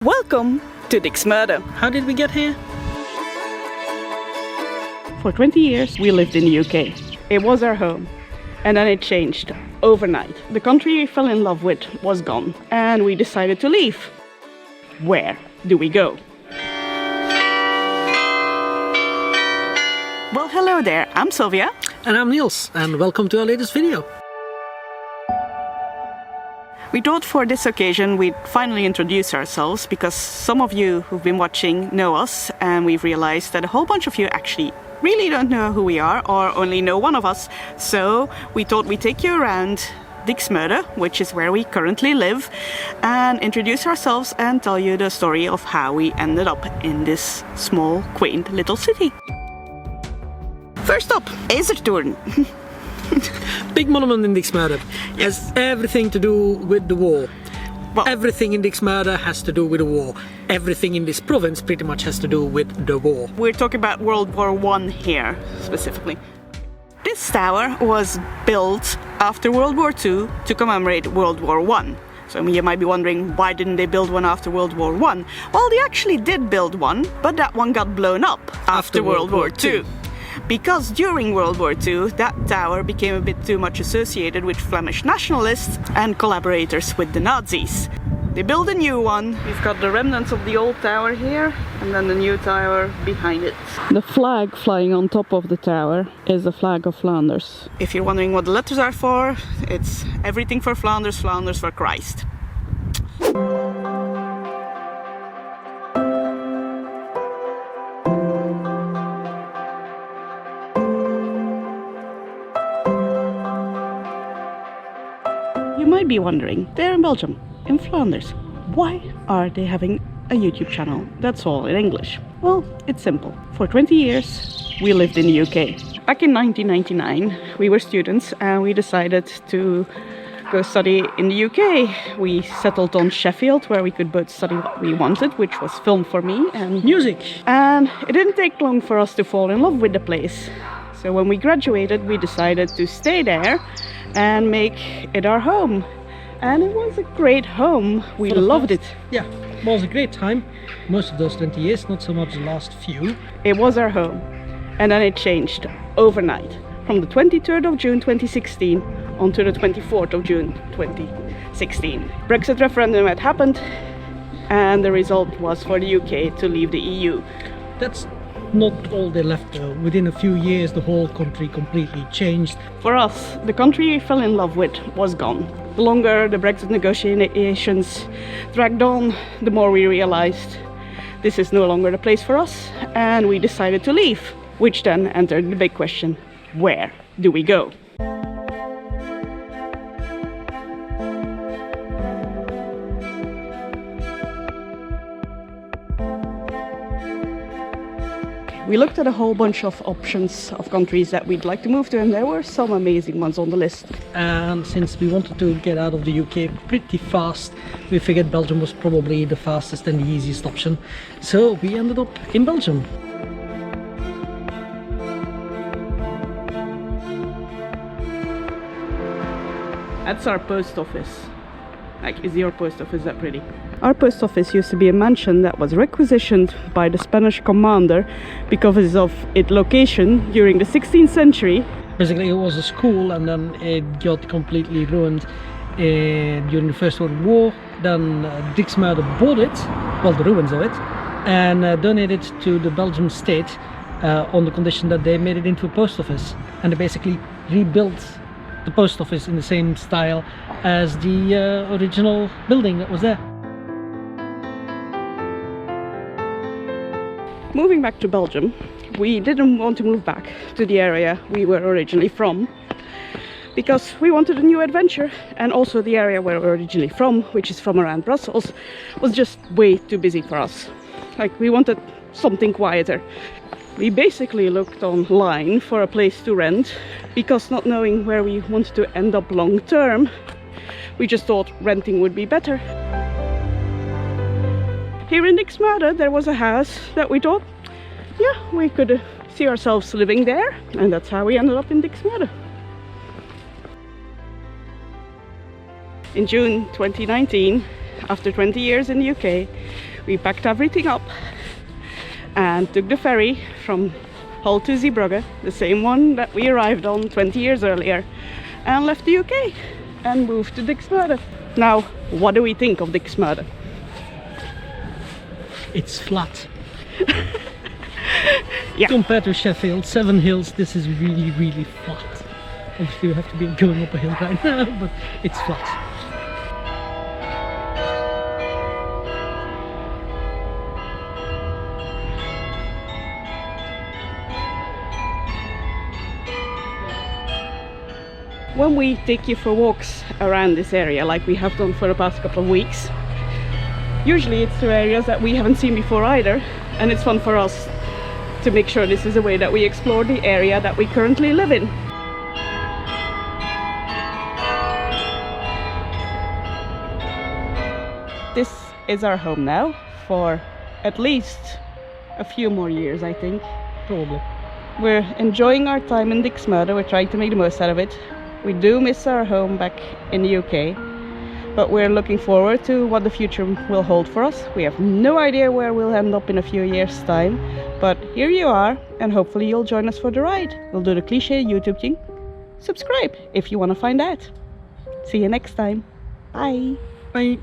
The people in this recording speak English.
Welcome to Diksmuide. How did we get here? For 20 years we lived in the UK. It was our home. And then it changed overnight. The country we fell in love with was gone. And we decided to leave. Where do we go? Well, hello there. I'm Sylvia. And I'm Niels, and welcome to our latest video. We thought for this occasion we'd finally introduce ourselves because some of you who've been watching know us, and we've realized that a whole bunch of you actually really don't know who we are or only know one of us. So we thought we'd take you around Diksmuide, which is where we currently live, and introduce ourselves and tell you the story of how we ended up in this small, quaint little city. First up, Ezertoren. Big monument in Diksmuide. Yes. Has everything to do with the war. Well, Everything in Diksmuide has to do with the war. Everything in this province pretty much has to do with the war. we're talking about World War I here, specifically. This tower was built after World War II to commemorate World War I. So you might be wondering, why didn't they build one after World War I? Well, they actually did build one, but that one got blown up after World War II. Because during World War II, that tower became a bit too much associated with Flemish nationalists and collaborators with the Nazis. They built a new one. We've got the remnants of the old tower here, and then the new tower behind it. The flag flying on top of the tower is the flag of Flanders. If you're wondering what the letters are for, it's everything for Flanders, Flanders for Christ. You might be wondering, they're in Belgium, in Flanders. Why are they having a YouTube channel that's all in English? Well, it's simple. For 20 years, we lived in the UK. Back in 1999, we were students and we decided to go study in the UK. We settled on Sheffield, where we could both study what we wanted, which was film for me and Music. And it didn't take long for us to fall in love with the place. So when we graduated, we decided to stay there and make it our home. And it was a great home. We loved it. Yeah, it was a great time. Most of those 20 years, not so much the last few. It was our home. And then it changed overnight. From the 23rd of June 2016 onto the 24th of June 2016. Brexit referendum had happened, and the result was for the UK to leave the EU. That's not all they left though. Within a few years, the whole country completely changed. For us, the country we fell in love with was gone. The longer the Brexit negotiations dragged on, the more we realized this is no longer the place for us, and we decided to leave. Which then entered the big question, where do we go? We looked at a whole bunch of options of countries that we'd like to move to, and there were some amazing ones on the list. And since we wanted to get out of the UK pretty fast, we figured Belgium was probably the fastest and the easiest option. So we ended up in Belgium. That's our post office. Like, is your post office that pretty? Our post office used to be a mansion that was requisitioned by the Spanish commander because of its location during the 16th century. Basically, it was a school, and then it got completely ruined during the First World War. Then Diksmuide bought it, well, the ruins of it, and donated it to the Belgian state on the condition that they made it into a post office. And they basically rebuilt the post office in the same style as the original building that was there. Moving back to Belgium, we didn't want to move back to the area we were originally from because we wanted a new adventure, and also the area where we're originally from, which is from around Brussels, was just way too busy for us. Like, we wanted something quieter. We basically looked online for a place to rent because, not knowing where we wanted to end up long term, we just thought renting would be better. Here in Diksmuide there was a house that we thought, yeah, we could see ourselves living there, and that's how we ended up in Diksmuide. In June 2019, after 20 years in the UK, We packed everything up and took the ferry from Hull to Zeebrugge, the same one that we arrived on 20 years earlier, and left the UK and moved to Diksmuide. Now, what do we think of Diksmuide? It's flat. Yeah. Compared to Sheffield, 7 hills, this is really, really flat. Obviously you have to be going up a hill right now, but it's flat. When we take you for walks around this area, like we have done for the past couple of weeks, usually it's through areas that we haven't seen before either, and it's fun for us to make sure this is a way that we explore the area that we currently live in. This is our home now for at least a few more years, I think. Probably. We're enjoying our time in Diksmuide. We're trying to make the most out of it. We do miss our home back in the UK, but we're looking forward to what the future will hold for us. We have no idea where we'll end up in a few years' time, but here you are, and hopefully you'll join us for the ride. We'll do the cliche YouTube thing. Subscribe if you want to find out. See you next time. Bye. Bye.